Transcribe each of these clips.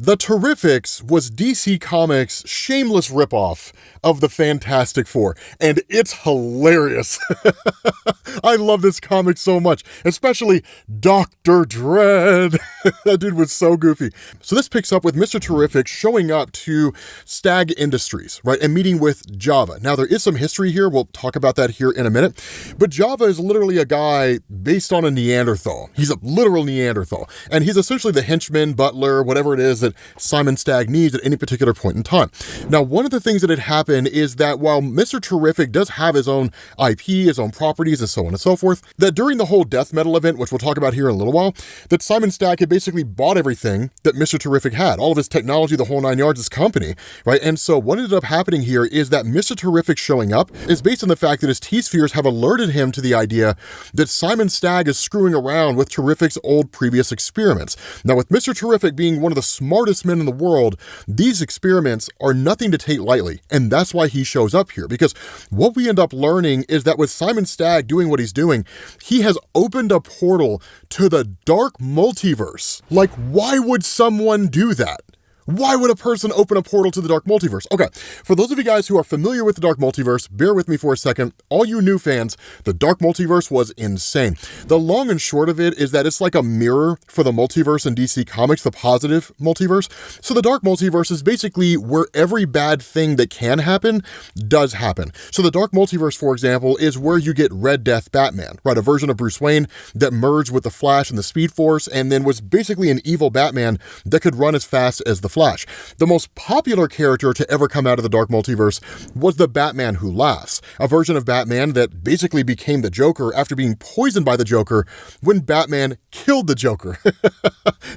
The Terrifics was DC Comics' shameless ripoff of the Fantastic Four, and it's hilarious. I love this comic so much, especially Dr. Dread. That dude was so goofy. So this picks up with Mr. Terrific showing up to Stagg Industries, right, and meeting with Java. Now, there is some history here. We'll talk about that here in a minute. But Java is literally a guy based on a Neanderthal. He's a literal Neanderthal. And he's essentially the henchman, butler, whatever it is that Simon Stagg needs at any particular point in time. Now, one of the things that had happened is that while Mr. Terrific does have his own IP, his own properties, and so on and so forth, that during the whole death metal event, which we'll talk about here in a little while, that Simon Stagg had basically bought everything that Mr. Terrific had, all of his technology, the whole 9 yards, his company, right? And so what ended up happening here is that Mr. Terrific showing up is based on the fact that his T-spheres have alerted him to the idea that Simon Stagg is screwing around with Terrific's old previous experiments. Now, with Mr. Terrific being one of the smartest men in the world, these experiments are nothing to take lightly, and that's why he shows up here, because what we end up learning is that with Simon Stagg doing what he's doing, he has opened a portal to the Dark Multiverse. Like, why would someone do that? Why would a person open a portal to the Dark Multiverse? Okay, for those of you guys who are familiar with the Dark Multiverse, bear with me for a second. All you new fans, the Dark Multiverse was insane. The long and short of it is that it's like a mirror for the multiverse in DC Comics, the positive multiverse. So the Dark Multiverse is basically where every bad thing that can happen does happen. So the Dark Multiverse, for example, is where you get Red Death Batman, right? A version of Bruce Wayne that merged with the Flash and the Speed Force and then was basically an evil Batman that could run as fast as the Flash. The most popular character to ever come out of the Dark Multiverse was the Batman Who Laughs, a version of Batman that basically became the Joker after being poisoned by the Joker when Batman killed the Joker.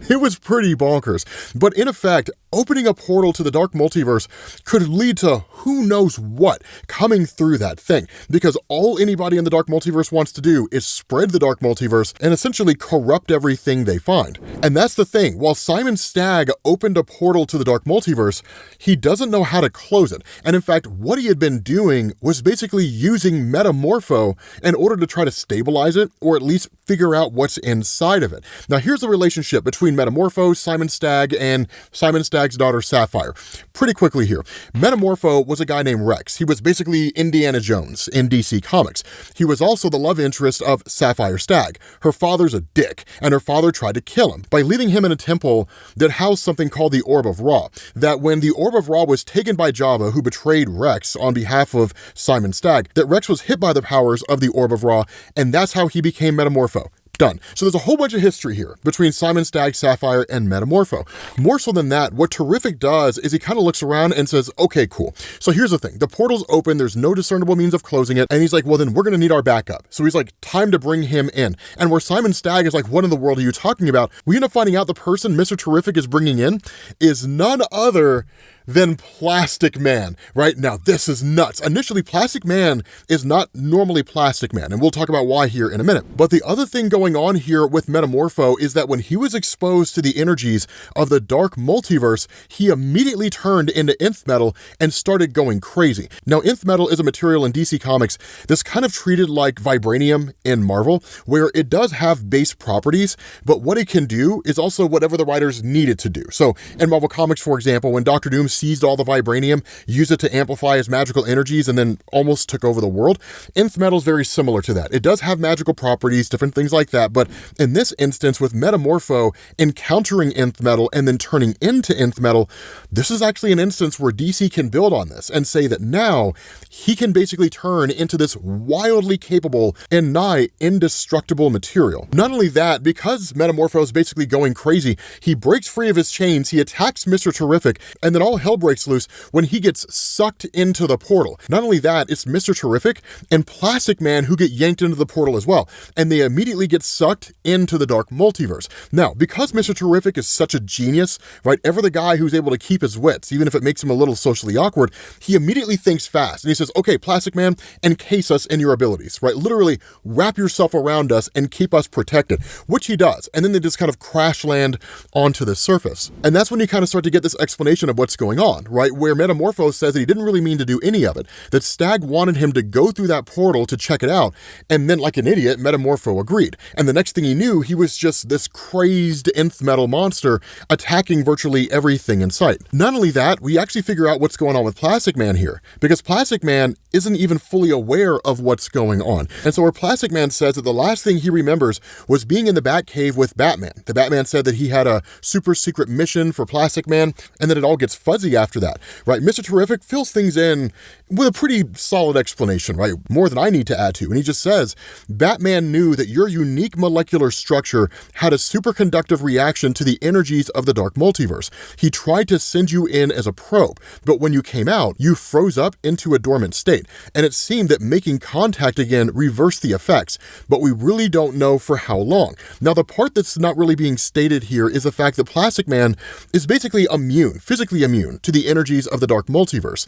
It was pretty bonkers. But in effect, opening a portal to the Dark Multiverse could lead to who knows what coming through that thing, because all anybody in the Dark Multiverse wants to do is spread the Dark Multiverse and essentially corrupt everything they find. And that's the thing. While Simon Stagg opened a portal to the Dark Multiverse, he doesn't know how to close it. And in fact, what he had been doing was basically using Metamorpho in order to try to stabilize it, or at least figure out what's inside of it. Now, here's the relationship between Metamorpho, Simon Stagg, and Simon Stagg's daughter, Sapphire. Pretty quickly here. Metamorpho was a guy named Rex. He was basically Indiana Jones in DC Comics. He was also the love interest of Sapphire Stagg. Her father's a dick, and her father tried to kill him by leaving him in a temple that housed something called the Orb of Ra. That when the Orb of Ra was taken by Java, who betrayed Rex on behalf of Simon Stagg, that Rex was hit by the powers of the Orb of Ra, and that's how he became Metamorpho. Done. So there's a whole bunch of history here between Simon Stagg, Sapphire, and Metamorpho. More so than that, what Terrific does is he kind of looks around and says, okay, cool. So here's the thing. The portal's open. There's no discernible means of closing it. And he's like, well, then we're going to need our backup. So he's like, time to bring him in. And where Simon Stagg is like, what in the world are you talking about? We end up finding out the person Mr. Terrific is bringing in is none other than Plastic Man, right? Now, this is nuts. Initially, Plastic Man is not normally Plastic Man, and we'll talk about why here in a minute. But the other thing going on here with Metamorpho is that when he was exposed to the energies of the Dark Multiverse, he immediately turned into Nth Metal and started going crazy. Now, Nth Metal is a material in DC Comics that's kind of treated like Vibranium in Marvel, where it does have base properties, but what it can do is also whatever the writers need it to do. So in Marvel Comics, for example, when Dr. Doom seized all the vibranium, used it to amplify his magical energies, and then almost took over the world. Nth Metal is very similar to that. It does have magical properties, different things like that, but in this instance with Metamorpho encountering Nth Metal and then turning into Nth Metal, this is actually an instance where DC can build on this and say that now he can basically turn into this wildly capable and nigh indestructible material. Not only that, because Metamorpho is basically going crazy, he breaks free of his chains, he attacks Mr. Terrific, and then all hell breaks loose when he gets sucked into the portal. Not only that, it's Mr. Terrific and Plastic Man who get yanked into the portal as well, and they immediately get sucked into the Dark Multiverse. Now, because Mr. Terrific is such a genius, right, ever the guy who's able to keep his wits, even if it makes him a little socially awkward, he immediately thinks fast, and he says, okay, Plastic Man, encase us in your abilities, right? Literally, wrap yourself around us and keep us protected, which he does, and then they just kind of crash land onto the surface. And that's when you kind of start to get this explanation of what's going going on, right? Where Metamorpho says that he didn't really mean to do any of it, that Stagg wanted him to go through that portal to check it out, and then like an idiot, Metamorpho agreed. And the next thing he knew, he was just this crazed nth metal monster attacking virtually everything in sight. Not only that, we actually figure out what's going on with Plastic Man here, because Plastic Man isn't even fully aware of what's going on. And so where Plastic Man says that the last thing he remembers was being in the Batcave with Batman. The Batman said that he had a super secret mission for Plastic Man, and then it all gets fuzzy after that, right? Mr. Terrific fills things in with a pretty solid explanation, right? More than I need to add to. And he just says, Batman knew that your unique molecular structure had a superconductive reaction to the energies of the Dark Multiverse. He tried to send you in as a probe, but when you came out, you froze up into a dormant state. And it seemed that making contact again reversed the effects, but we really don't know for how long. Now, the part that's not really being stated here is the fact that Plastic Man is basically immune, physically immune, to the energies of the Dark Multiverse.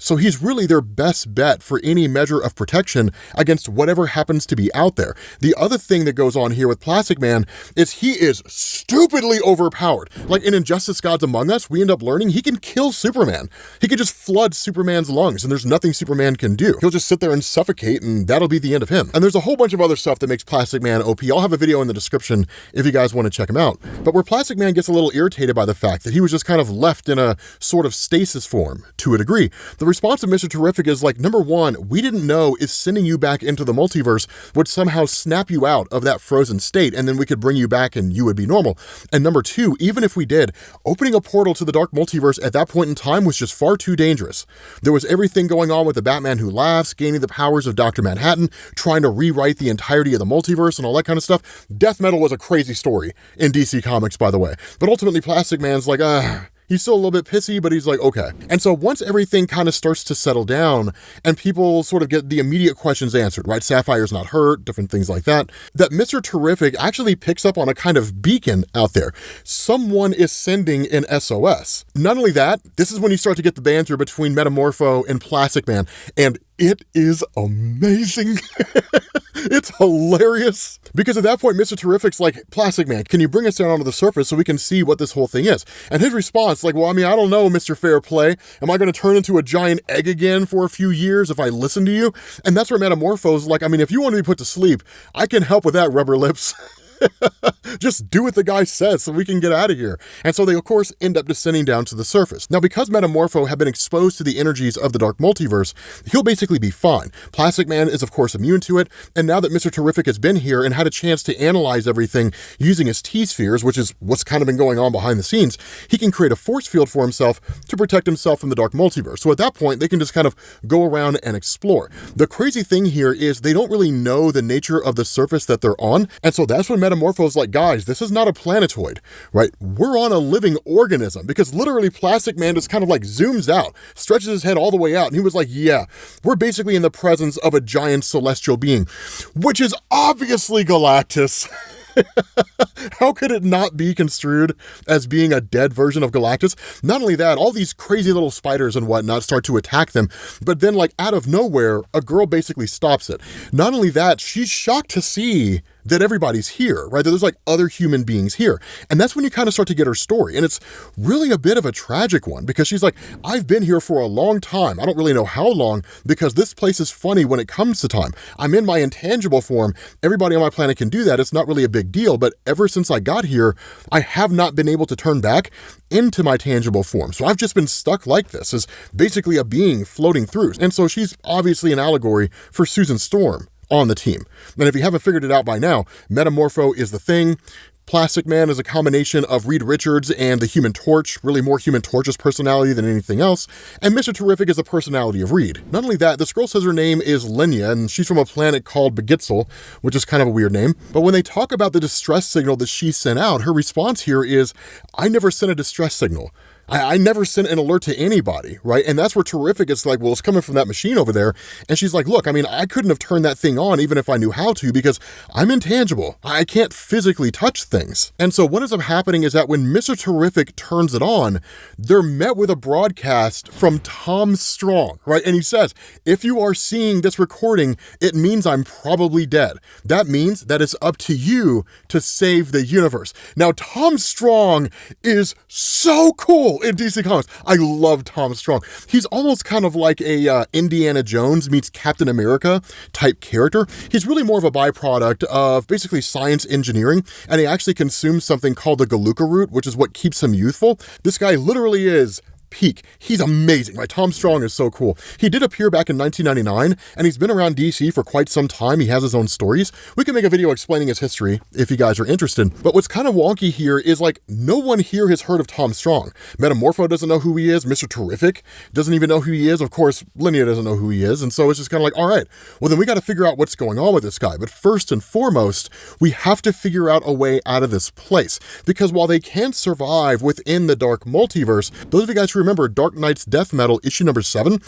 So he's really their best bet for any measure of protection against whatever happens to be out there. The other thing that goes on here with Plastic Man is he is stupidly overpowered. Like in Injustice Gods Among Us, we end up learning he can kill Superman. He can just flood Superman's lungs and there's nothing Superman can do. He'll just sit there and suffocate and that'll be the end of him. And there's a whole bunch of other stuff that makes Plastic Man OP. I'll have a video in the description if you guys want to check him out. But where Plastic Man gets a little irritated by the fact that he was just kind of left in a sort of stasis form to a degree, the response of Mr. Terrific is like, number one, we didn't know if sending you back into the multiverse would somehow snap you out of that frozen state and then we could bring you back and you would be normal. And number two, even if we did, opening a portal to the Dark Multiverse at that point in time was just far too dangerous. There was everything going on with the Batman Who Laughs, gaining the powers of Dr. Manhattan, trying to rewrite the entirety of the multiverse and all that kind of stuff. Death Metal was a crazy story in DC Comics, by the way. But ultimately, Plastic Man's like, he's still a little bit pissy, but he's like, okay. And so once everything kind of starts to settle down and people sort of get the immediate questions answered, right? Sapphire's not hurt, different things like that, that Mr. Terrific actually picks up on a kind of beacon out there. Someone is sending an SOS. Not only that, this is when you start to get the banter between Metamorpho and Plastic Man, and it is amazing. It's hilarious. Because at that point, Mr. Terrific's like, Plastic Man, can you bring us down onto the surface so we can see what this whole thing is? And his response, like, well, I mean, I don't know, Mr. Fair Play. Am I going to turn into a giant egg again for a few years if I listen to you? And that's where Metamorpho's like, I mean, if you want to be put to sleep, I can help with that, rubber lips. Just do what the guy says so we can get out of here. And so they, of course, end up descending down to the surface. Now, because Metamorpho had been exposed to the energies of the Dark Multiverse, he'll basically be fine. Plastic Man is, of course, immune to it. And now that Mr. Terrific has been here and had a chance to analyze everything using his T-spheres, which is what's kind of been going on behind the scenes, he can create a force field for himself to protect himself from the Dark Multiverse. So at that point, they can just kind of go around and explore. The crazy thing here is they don't really know the nature of the surface that they're on. And so that's when Metamorpho's like, guys, this is not a planetoid, right? We're on a living organism, because literally Plastic Man just kind of like zooms out, stretches his head all the way out, and he was like, yeah, we're basically in the presence of a giant celestial being, which is obviously Galactus. How could it not be construed as being a dead version of Galactus? Not only that, all these crazy little spiders and whatnot start to attack them, but then like out of nowhere, a girl basically stops it. Not only that, she's shocked to see that everybody's here, right? That there's like other human beings here. And that's when you kind of start to get her story. And it's really a bit of a tragic one, because she's like, I've been here for a long time. I don't really know how long, because this place is funny when it comes to time. I'm in my intangible form. Everybody on my planet can do that. It's not really a big deal. But ever since I got here, I have not been able to turn back into my tangible form. So I've just been stuck like this, as basically a being floating through. And so she's obviously an allegory for Susan Storm on the team. And if you haven't figured it out by now, Metamorpho is the Thing. Plastic Man is a combination of Reed Richards and the Human Torch, really more Human Torch's personality than anything else, and Mr. Terrific is the personality of Reed. Not only that, this girl says her name is Linnya, and she's from a planet called Begitzel, which is kind of a weird name. But when they talk about the distress signal that she sent out, her response here is, I never sent a distress signal. I never sent an alert to anybody, right? And that's where Terrific is like, well, it's coming from that machine over there. And she's like, look, I mean, I couldn't have turned that thing on even if I knew how to, because I'm intangible. I can't physically touch things. And so what ends up happening is that when Mr. Terrific turns it on, they're met with a broadcast from Tom Strong, right? And he says, if you are seeing this recording, it means I'm probably dead. That means that it's up to you to save the universe. Now, Tom Strong is so cool. cool in DC Comics. I love Tom Strong. He's almost kind of like a Indiana Jones meets Captain America type character. He's really more of a byproduct of basically science engineering, and he actually consumes something called the Galuka root, which is what keeps him youthful. This guy literally is peak. He's amazing, right? Tom Strong is so cool. He did appear back in 1999, and he's been around DC for quite some time. He has his own stories. We can make a video explaining his history if you guys are interested. But what's kind of wonky here is like no one here has heard of Tom Strong. Metamorpho doesn't know who he is. Mr. Terrific doesn't even know who he is. Of course, Linnya doesn't know who he is. And so it's just kind of like, all right, well then we got to figure out what's going on with this guy. But first and foremost, we have to figure out a way out of this place. Because while they can survive within the Dark Multiverse, those of you guys who remember Dark Knight's Death Metal issue number 7,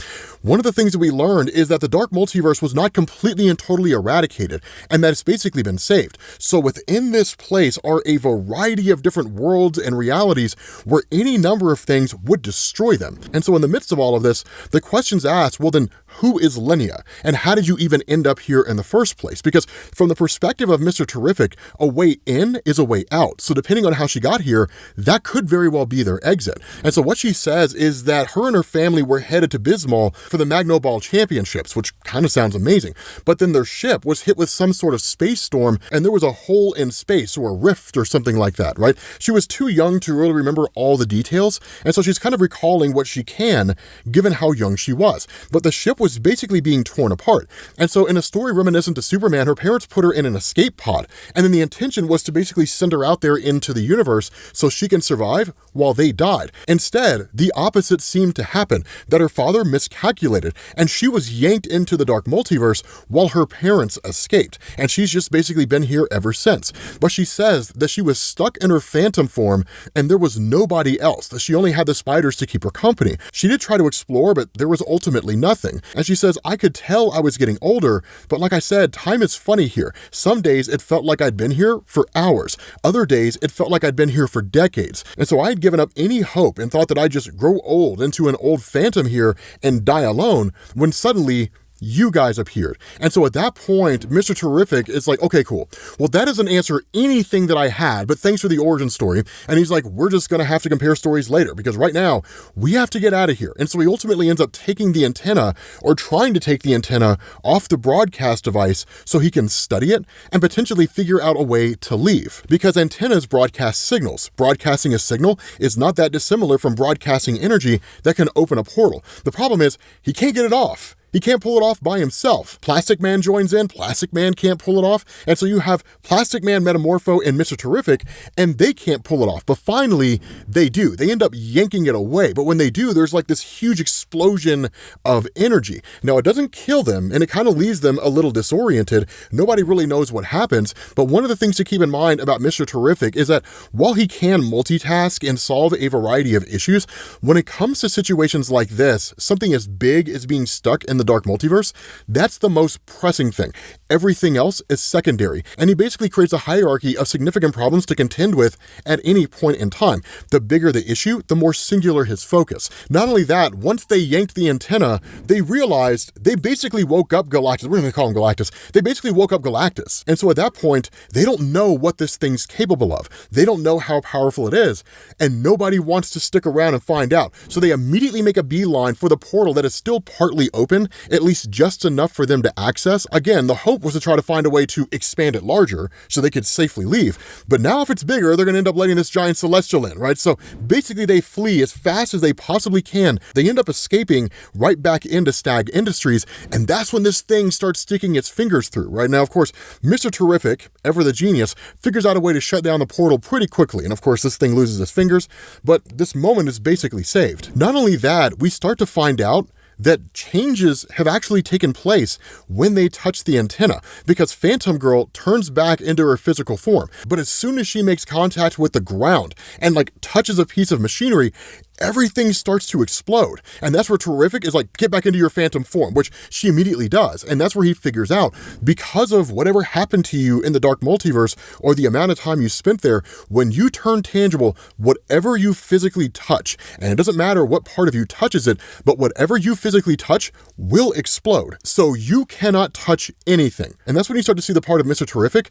one of the things that we learned is that the Dark Multiverse was not completely and totally eradicated, and that it's basically been saved. So within this place are a variety of different worlds and realities where any number of things would destroy them. And so in the midst of all of this, the question's asked, well then, who is Linnya? And how did you even end up here in the first place? Because from the perspective of Mr. Terrific, a way in is a way out. So depending on how she got here, that could very well be their exit. And so what she says is that her and her family were headed to Bismol for the Magno Ball Championships, which kind of sounds amazing. But then their ship was hit with some sort of space storm, and there was a hole in space or a rift or something like that, right? She was too young to really remember all the details, and so she's kind of recalling what she can, given how young she was. But the ship was basically being torn apart. And so in a story reminiscent to Superman, her parents put her in an escape pod, and then the intention was to basically send her out there into the universe so she can survive while they died. Instead, the opposite seemed to happen, that her father miscalculated, and she was yanked into the Dark Multiverse while her parents escaped. And she's just basically been here ever since. But she says that she was stuck in her phantom form, and there was nobody else, that she only had the spiders to keep her company. She did try to explore, but there was ultimately nothing. And she says, I could tell I was getting older, but like I said, time is funny here. Some days it felt like I'd been here for hours. Other days it felt like I'd been here for decades. And so I had given up any hope and thought that I'd just grow old into an old phantom here and die alone, when suddenly you guys appeared. And so at that point, Mr. Terrific is like, okay, cool. Well, that doesn't answer anything that I had, but thanks for the origin story. And he's like, we're just going to have to compare stories later, because right now we have to get out of here. And so he ultimately ends up taking the antenna, or trying to take the antenna off the broadcast device so he can study it and potentially figure out a way to leave. Because antennas broadcast signals. Broadcasting a signal is not that dissimilar from broadcasting energy that can open a portal. The problem is he can't get it off. He can't pull it off by himself. Plastic Man joins in, Plastic Man can't pull it off, and so you have Plastic Man, Metamorpho, and Mr. Terrific, and they can't pull it off, but finally, they do. They end up yanking it away, but when they do, there's like this huge explosion of energy. Now, it doesn't kill them, and it kind of leaves them a little disoriented. Nobody really knows what happens, but one of the things to keep in mind about Mr. Terrific is that while he can multitask and solve a variety of issues, when it comes to situations like this, something as big as being stuck in the Dark Multiverse, that's the most pressing thing. Everything else is secondary, and he basically creates a hierarchy of significant problems to contend with at any point in time. The bigger the issue, the more singular his focus. Not only that, once they yanked the antenna, they realized they basically woke up Galactus. We're going to call him Galactus. They basically woke up Galactus. And so at that point, they don't know what this thing's capable of. They don't know how powerful it is, and nobody wants to stick around and find out. So they immediately make a beeline for the portal that is still partly open, at least just enough for them to access. Again, the hope was to try to find a way to expand it larger so they could safely leave. But now if it's bigger, they're going to end up letting this giant celestial in, right? So basically they flee as fast as they possibly can. They end up escaping right back into Stagg Industries, and that's when this thing starts sticking its fingers through, right? Now, of course, Mr. Terrific, ever the genius, figures out a way to shut down the portal pretty quickly, and of course this thing loses its fingers, but this moment is basically saved. Not only that, we start to find out that changes have actually taken place when they touch the antenna, because Phantom Girl turns back into her physical form. But as soon as she makes contact with the ground and like touches a piece of machinery, everything starts to explode. And that's where Terrific is like, get back into your phantom form, which she immediately does. And that's where he figures out, because of whatever happened to you in the Dark Multiverse, or the amount of time you spent there, when you turn tangible, whatever you physically touch, and it doesn't matter what part of you touches it, but whatever you physically touch will explode. So you cannot touch anything. And that's when you start to see the part of Mr. Terrific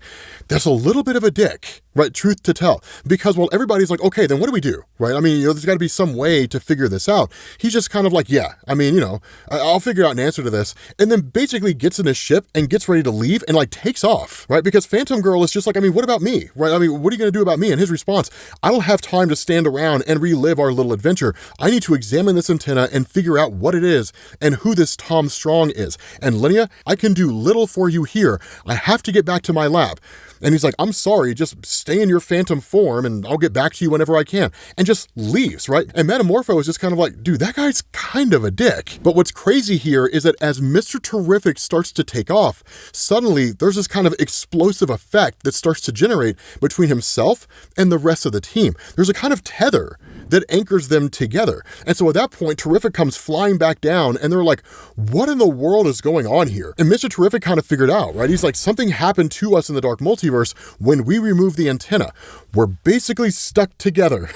that's a little bit of a dick, right? Truth to tell. Because while everybody's like, okay, then what do we do, right? I mean, there's got to be some way to figure this out. He's just kind of like, yeah, I mean, you know, I'll figure out an answer to this. And then basically gets in his ship and gets ready to leave and like takes off, right? Because Phantom Girl is just like, I mean, what about me, right? I mean, what are you going to do about me? And his response, I don't have time to stand around and relive our little adventure. I need to examine this antenna and figure out what it is and who this Tom Strong is. And Linnya, I can do little for you here. I have to get back to my lab. And he's like, I'm sorry, just stay in your phantom form and I'll get back to you whenever I can. And just leaves, right? And Metamorpho is just kind of like, dude, that guy's kind of a dick. But what's crazy here is that as Mr. Terrific starts to take off, suddenly there's this kind of explosive effect that starts to generate between himself and the rest of the team. There's a kind of tether that anchors them together. And so at that point, Terrific comes flying back down and they're like, what in the world is going on here? And Mr. Terrific kind of figured out, right? He's like, something happened to us in the Dark Multiverse when we removed the antenna. We're basically stuck together.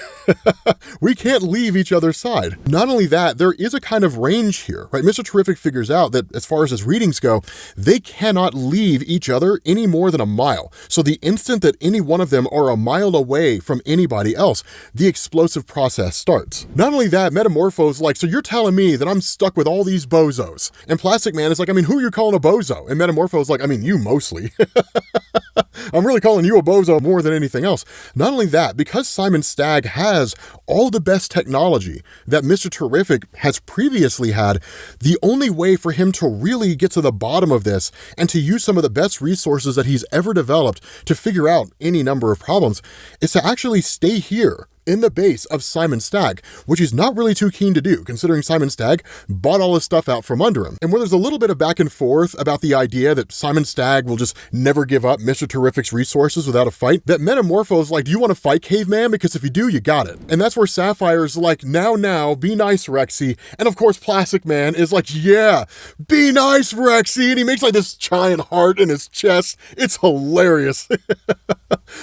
We can't leave each other's side. Not only that, there is a kind of range here, right? Mr. Terrific figures out that as far as his readings go, they cannot leave each other any more than a mile. So the instant that any one of them are a mile away from anybody else, the explosive process starts. Not only that, Metamorpho's like, so you're telling me that I'm stuck with all these bozos. And Plastic Man is like, I mean, who are you calling a bozo? And Metamorpho's like, I mean, you mostly. I'm really calling you a bozo more than anything else. Not only that, because Simon Stagg has all the best technology that Mr. Terrific has previously had, the only way for him to really get to the bottom of this and to use some of the best resources that he's ever developed to figure out any number of problems is to actually stay here in the base of Simon Stagg, which he's not really too keen to do, considering Simon Stagg bought all his stuff out from under him. And where there's a little bit of back and forth about the idea that Simon Stagg will just never give up Mr. Terrific's resources without a fight, that Metamorpho's like, do you want to fight, caveman? Because if you do, you got it. And that's where Sapphire's like, now, be nice, Rexy. And of course, Plastic Man is like, yeah, be nice, Rexy. And he makes like this giant heart in his chest. It's hilarious.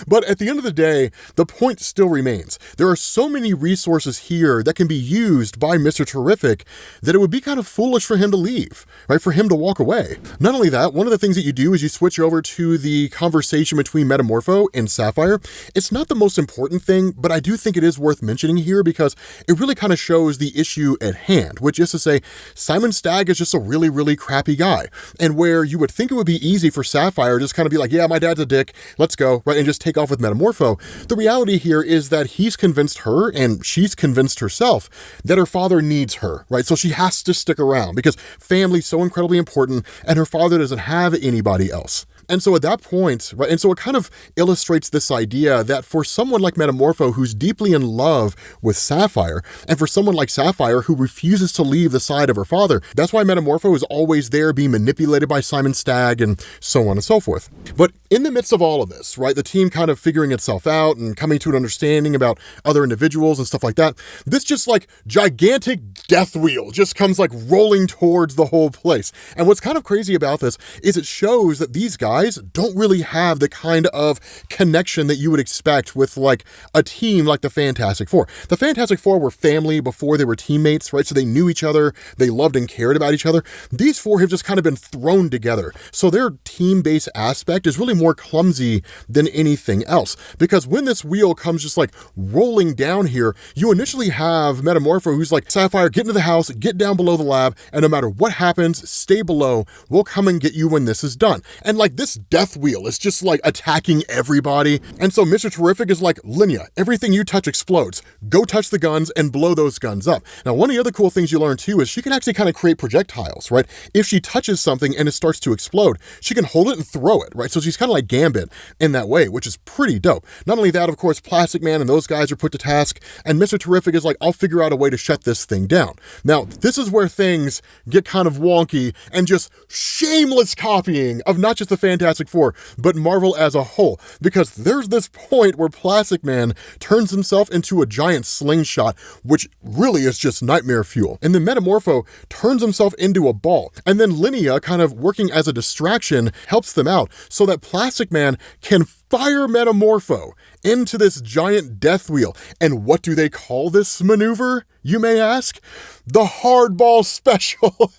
But at the end of the day, the point still remains. There are so many resources here that can be used by Mr. Terrific that it would be kind of foolish for him to leave, right? For him to walk away. Not only that, one of the things that you do is you switch over to the conversation between Metamorpho and Sapphire. It's not the most important thing, but I do think it is worth mentioning here because it really kind of shows the issue at hand, which is to say, Simon Stagg is just a really, really crappy guy. And where you would think it would be easy for Sapphire to just kind of be like, yeah, my dad's a dick, let's go, right? And just take off with Metamorpho. The reality here is that he's convinced her and she's convinced herself that her father needs her, right? So she has to stick around because family's so incredibly important and her father doesn't have anybody else. And so at that point, right, and so it kind of illustrates this idea that for someone like Metamorpho who's deeply in love with Sapphire, and for someone like Sapphire who refuses to leave the side of her father, that's why Metamorpho is always there being manipulated by Simon Stagg and so on and so forth. But in the midst of all of this, right, the team kind of figuring itself out and coming to an understanding about other individuals and stuff like that, this just like gigantic death wheel just comes like rolling towards the whole place. And what's kind of crazy about this is it shows that these guys don't really have the kind of connection that you would expect with like a team like the Fantastic Four. The Fantastic Four were family before they were teammates, right? So they knew each other, they loved and cared about each other. These four have just kind of been thrown together. So their team-based aspect is really more clumsy than anything else. Because when this wheel comes just like rolling down here, you initially have Metamorpho who's like, Sapphire, get into the house, get down below the lab, and no matter what happens, stay below. We'll come and get you when this is done. And like this death wheel is just like attacking everybody. And so Mr. Terrific is like, Linnya, everything you touch explodes. Go touch the guns and blow those guns up. Now, one of the other cool things you learn too is she can actually kind of create projectiles, right? If she touches something and it starts to explode, she can hold it and throw it, right? So she's kind of like Gambit in that way, which is pretty dope. Not only that, of course, Plastic Man and those guys are put to task, and Mr. Terrific is like, I'll figure out a way to shut this thing down. Now, this is where things get kind of wonky and just shameless copying of not just the Fantastic Four, but Marvel as a whole, because there's this point where Plastic Man turns himself into a giant slingshot, which really is just nightmare fuel. And then Metamorpho turns himself into a ball. And then Linnya, kind of working as a distraction, helps them out so that Plastic Man can fire Metamorpho into this giant death wheel. And what do they call this maneuver, you may ask? The hardball special.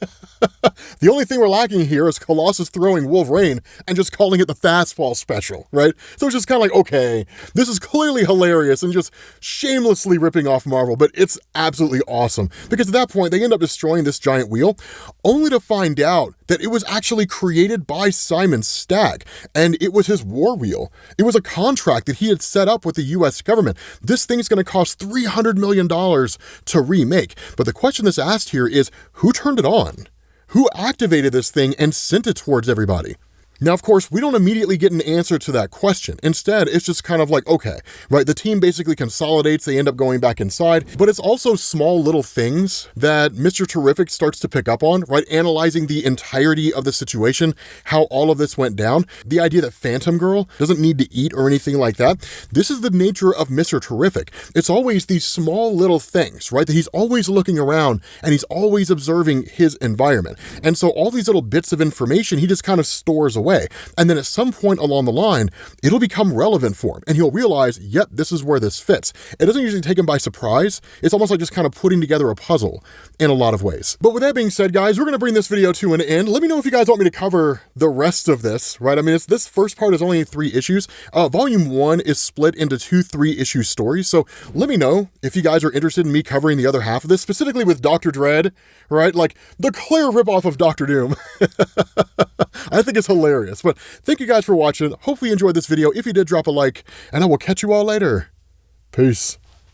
The only thing we're lacking here is Colossus throwing Wolverine and just calling it the fastball special, right? So it's just kind of like, okay, this is clearly hilarious and just shamelessly ripping off Marvel, but it's absolutely awesome. Because at that point, they end up destroying this giant wheel, only to find out that it was actually created by Simon Stagg, and it was his war wheel. It was a contract that he had set up with the US government. This thing's gonna cost $300 million to remake. But the question that's asked here is, who turned it on? Who activated this thing and sent it towards everybody? Now, of course, we don't immediately get an answer to that question. Instead, it's just kind of like, okay, right, the team basically consolidates, they end up going back inside, but it's also small little things that Mr. Terrific starts to pick up on, right? Analyzing the entirety of the situation, how all of this went down, the idea that Phantom Girl doesn't need to eat or anything like that. This is the nature of Mr. Terrific. It's always these small little things, right? That he's always looking around and he's always observing his environment. And so all these little bits of information, he just kind of stores away. And then at some point along the line, it'll become relevant for him and he'll realize, yep, this is where this fits. It doesn't usually take him by surprise. It's almost like just kind of putting together a puzzle in a lot of ways. But with that being said, guys, we're going to bring this video to an end. Let me know if you guys want me to cover the rest of this, right? I mean, this first part is only 3 issues. Volume 1 is split into 2 3-issue stories. So let me know if you guys are interested in me covering the other half of this, specifically with Dr. Dread, right? Like the clear ripoff of Dr. Doom. I think it's hilarious. But thank you guys for watching. Hopefully you enjoyed this video. If you did, drop a like, and I will catch you all later. Peace.